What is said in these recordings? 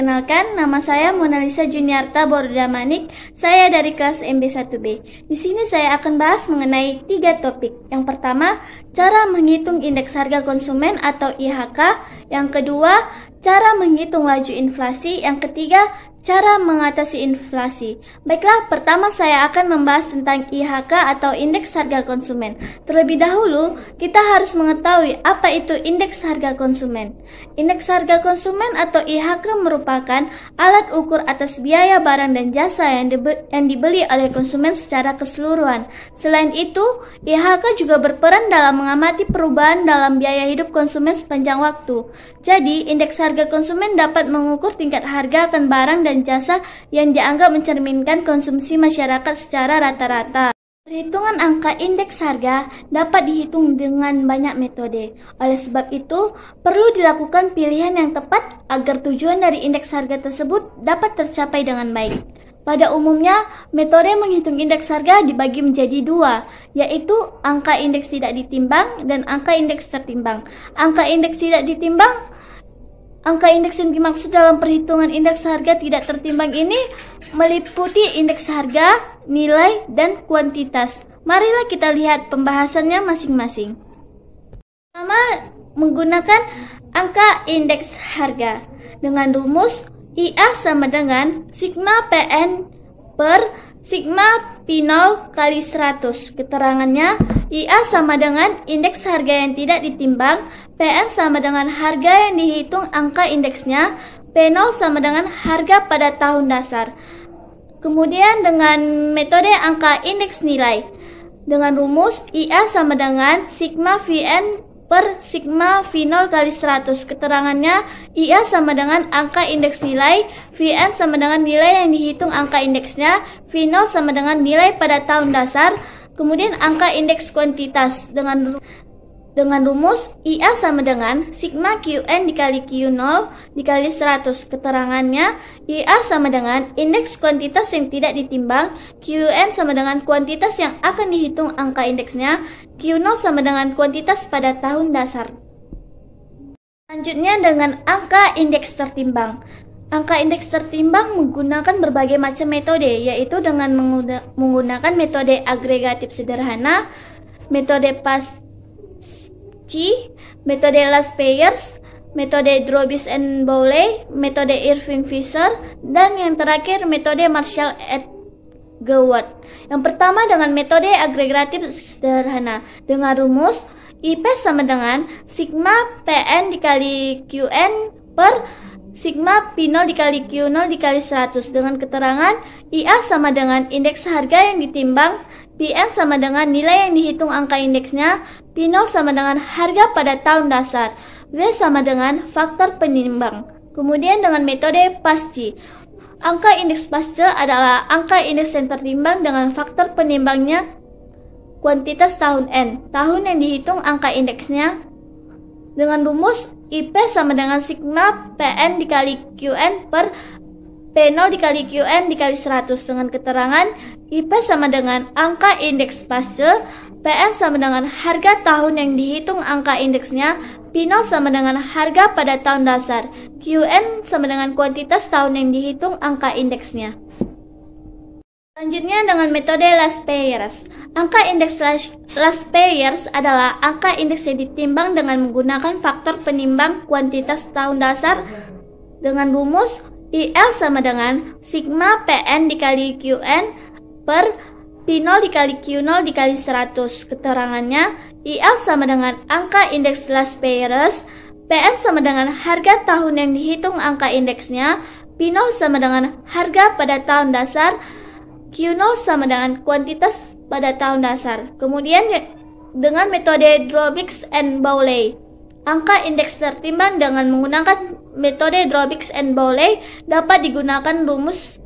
Perkenalkan, nama saya Monalisa Juniarta Bordamanik. Saya dari kelas MB1B. Di sini saya akan bahas mengenai 3 topik. Yang pertama, cara menghitung indeks harga konsumen atau IHK. Yang kedua, cara menghitung laju inflasi. Yang ketiga, cara mengatasi inflasi. Baiklah, pertama saya akan membahas tentang IHK atau indeks harga konsumen. Terlebih dahulu, kita harus mengetahui apa itu indeks harga konsumen. Indeks harga konsumen atau IHK merupakan alat ukur atas biaya barang dan jasa yang dibeli oleh konsumen secara keseluruhan. Selain itu, IHK juga berperan dalam mengamati perubahan dalam biaya hidup konsumen sepanjang waktu. Jadi, indeks harga konsumen dapat mengukur tingkat harga akan barang dan jasa yang dianggap mencerminkan konsumsi masyarakat secara rata-rata. Perhitungan angka indeks harga dapat dihitung dengan banyak metode. Oleh sebab itu, perlu dilakukan pilihan yang tepat agar tujuan dari indeks harga tersebut dapat tercapai dengan baik. Pada umumnya, metode menghitung indeks harga dibagi menjadi 2, yaitu angka indeks tidak ditimbang dan angka indeks tertimbang. Angka indeks yang dimaksud dalam perhitungan indeks harga tidak tertimbang ini meliputi indeks harga, nilai, dan kuantitas. Marilah kita lihat pembahasannya masing-masing. Pertama, menggunakan angka indeks harga dengan rumus IA sama dengan sigma PN per sigma P0 kali 100. Keterangannya, IA sama dengan indeks harga yang tidak ditimbang, PN sama dengan harga yang dihitung angka indeksnya, P0 sama dengan harga pada tahun dasar. Kemudian dengan metode angka indeks nilai, dengan rumus IA sama dengan sigma VN per sigma V0 kali 100. Keterangannya, IA sama dengan angka indeks nilai, VN sama dengan nilai yang dihitung angka indeksnya, V0 sama dengan nilai pada tahun dasar. Kemudian angka indeks kuantitas dengan rumus IA sama dengan sigma QN dikali Q0 dikali 100. Keterangannya, IA sama dengan indeks kuantitas yang tidak ditimbang, QN sama dengan kuantitas yang akan dihitung angka indeksnya, Q0 sama dengan kuantitas pada tahun dasar. Selanjutnya dengan angka indeks tertimbang. Angka indeks tertimbang menggunakan berbagai macam metode, yaitu dengan menggunakan metode agregatif sederhana, metode Paasche, metode Last Payers, metode Drobis and Bowley, metode Irving-Fisher, dan yang terakhir metode Marshall et Gowan. Yang pertama dengan metode agregatif sederhana dengan rumus IP sama dengan sigma PN dikali QN per sigma P0 dikali Q0 dikali 100 dengan keterangan IA sama dengan indeks harga yang ditimbang, PN sama dengan nilai yang dihitung angka indeksnya, P0 sama dengan harga pada tahun dasar, W sama dengan faktor penimbang. Kemudian dengan metode Paasche. Angka indeks Paasche adalah angka indeks yang tertimbang dengan faktor penimbangnya kuantitas tahun N, tahun yang dihitung angka indeksnya, dengan rumus IP sama dengan sigma PN dikali QN per P0 dikali QN dikali 100 dengan keterangan IP sama dengan angka indeks Paasche, PN sama dengan harga tahun yang dihitung angka indeksnya, P0 sama dengan harga pada tahun dasar, QN sama dengan kuantitas tahun yang dihitung angka indeksnya. Selanjutnya dengan metode Last Payers. Angka indeks Last Payers adalah angka indeks yang ditimbang dengan menggunakan faktor penimbang kuantitas tahun dasar dengan rumus IL sama dengan sigma PN dikali QN per P0 dikali Q0 dikali 100. Keterangannya, IL sama dengan angka indeks Last Payers, PN sama dengan harga tahun yang dihitung angka indeksnya, P0 sama dengan harga pada tahun dasar, Q0 sama dengan kuantitas pada tahun dasar. Kemudian dengan metode Drobis and Bowley. Angka indeks tertimbang dengan menggunakan metode Drobis and Bowley dapat digunakan rumus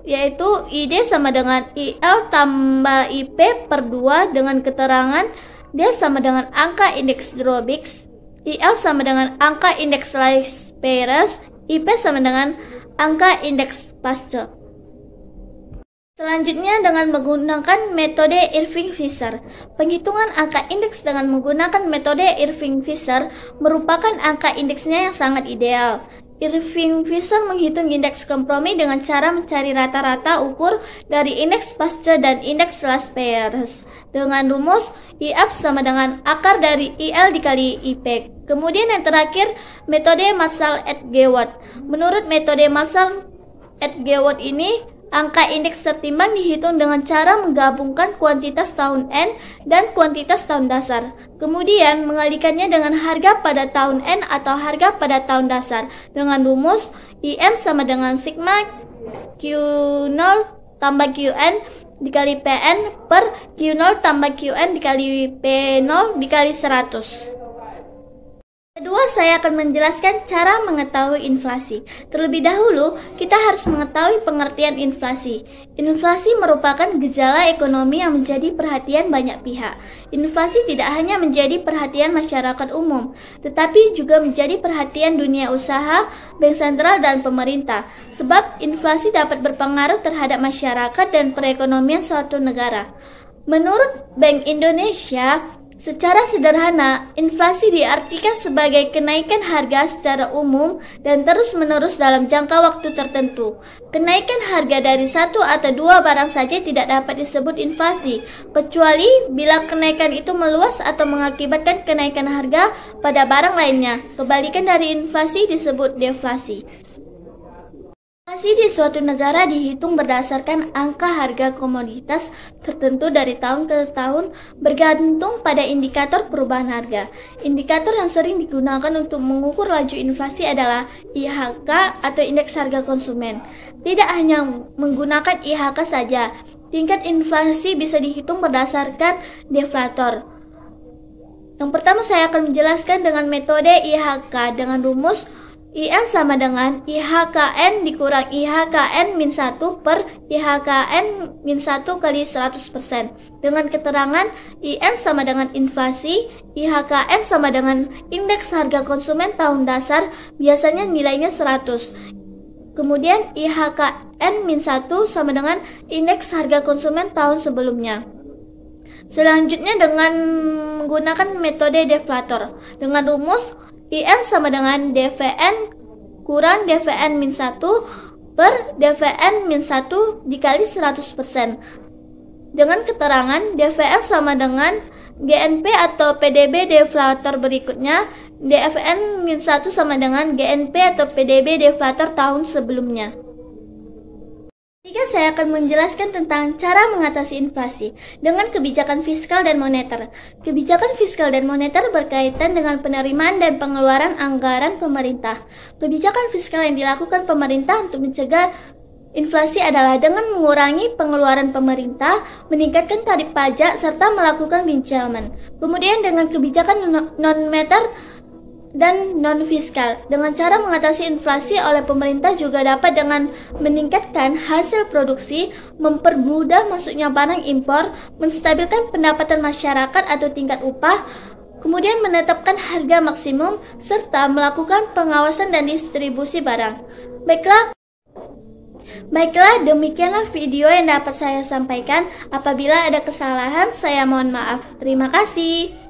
yaitu ID sama dengan IL tambah IP per 2 dengan keterangan D sama dengan angka indeks Drobis, IL sama dengan angka indeks Last Payers, IP sama dengan angka indeks Paasche. Selanjutnya dengan menggunakan metode Irving-Fisher. Penghitungan angka indeks dengan menggunakan metode Irving-Fisher merupakan angka indeksnya yang sangat ideal. Irving Fisher menghitung indeks kompromi dengan cara mencari rata-rata ukur dari indeks pasca dan indeks last payers dengan rumus IF sama dengan akar dari IL dikali IP. Kemudian yang terakhir, metode Marshall et Gewort. Menurut metode Marshall et Gewort ini, angka indeks tertimbang dihitung dengan cara menggabungkan kuantitas tahun N dan kuantitas tahun dasar. Kemudian mengalikannya dengan harga pada tahun N atau harga pada tahun dasar dengan rumus IM sama dengan sigma Q0 tambah Qn dikali Pn per Q0 tambah Qn dikali P0 dikali 100. Kedua, saya akan menjelaskan cara mengetahui inflasi. Terlebih dahulu, kita harus mengetahui pengertian inflasi. Inflasi merupakan gejala ekonomi yang menjadi perhatian banyak pihak. Inflasi tidak hanya menjadi perhatian masyarakat umum, tetapi juga menjadi perhatian dunia usaha, bank sentral, dan pemerintah. Sebab inflasi dapat berpengaruh terhadap masyarakat dan perekonomian suatu negara. Menurut Bank Indonesia, secara sederhana, inflasi diartikan sebagai kenaikan harga secara umum dan terus-menerus dalam jangka waktu tertentu. Kenaikan harga dari satu atau dua barang saja tidak dapat disebut inflasi, kecuali bila kenaikan itu meluas atau mengakibatkan kenaikan harga pada barang lainnya. Kebalikan dari inflasi disebut deflasi. Inflasi di suatu negara dihitung berdasarkan angka harga komoditas tertentu dari tahun ke tahun bergantung pada indikator perubahan harga. Indikator yang sering digunakan untuk mengukur laju inflasi adalah IHK atau indeks harga konsumen. Tidak hanya menggunakan IHK saja, tingkat inflasi bisa dihitung berdasarkan deflator. Yang pertama saya akan menjelaskan dengan metode IHK dengan rumus IN sama dengan IHKN dikurang IHKN-1 per IHKN-1 kali 100%. Dengan keterangan IN sama dengan inflasi, IHKN sama dengan indeks harga konsumen tahun dasar, biasanya nilainya 100. Kemudian IHKN-1 sama dengan indeks harga konsumen tahun sebelumnya. Selanjutnya dengan menggunakan metode deflator dengan rumus IN sama dengan DVN kurang DVN-1 per DVN-1 dikali 100%. Dengan keterangan DVN sama dengan GNP atau PDB deflator berikutnya, DVN-1 sama dengan GNP atau PDB deflator tahun sebelumnya. Ketiga, saya akan menjelaskan tentang cara mengatasi inflasi dengan kebijakan fiskal dan moneter. Kebijakan fiskal dan moneter berkaitan dengan penerimaan dan pengeluaran anggaran pemerintah. Kebijakan fiskal yang dilakukan pemerintah untuk mencegah inflasi adalah dengan mengurangi pengeluaran pemerintah, meningkatkan tarif pajak, serta melakukan pinjaman. Kemudian dengan kebijakan non-moneter dan non-fiskal. Dengan cara mengatasi inflasi oleh pemerintah juga dapat dengan meningkatkan hasil produksi, mempermudah masuknya barang impor, menstabilkan pendapatan masyarakat atau tingkat upah, kemudian menetapkan harga maksimum, serta melakukan pengawasan dan distribusi barang. Baiklah, demikianlah video yang dapat saya sampaikan. Apabila ada kesalahan, saya mohon maaf. Terima kasih.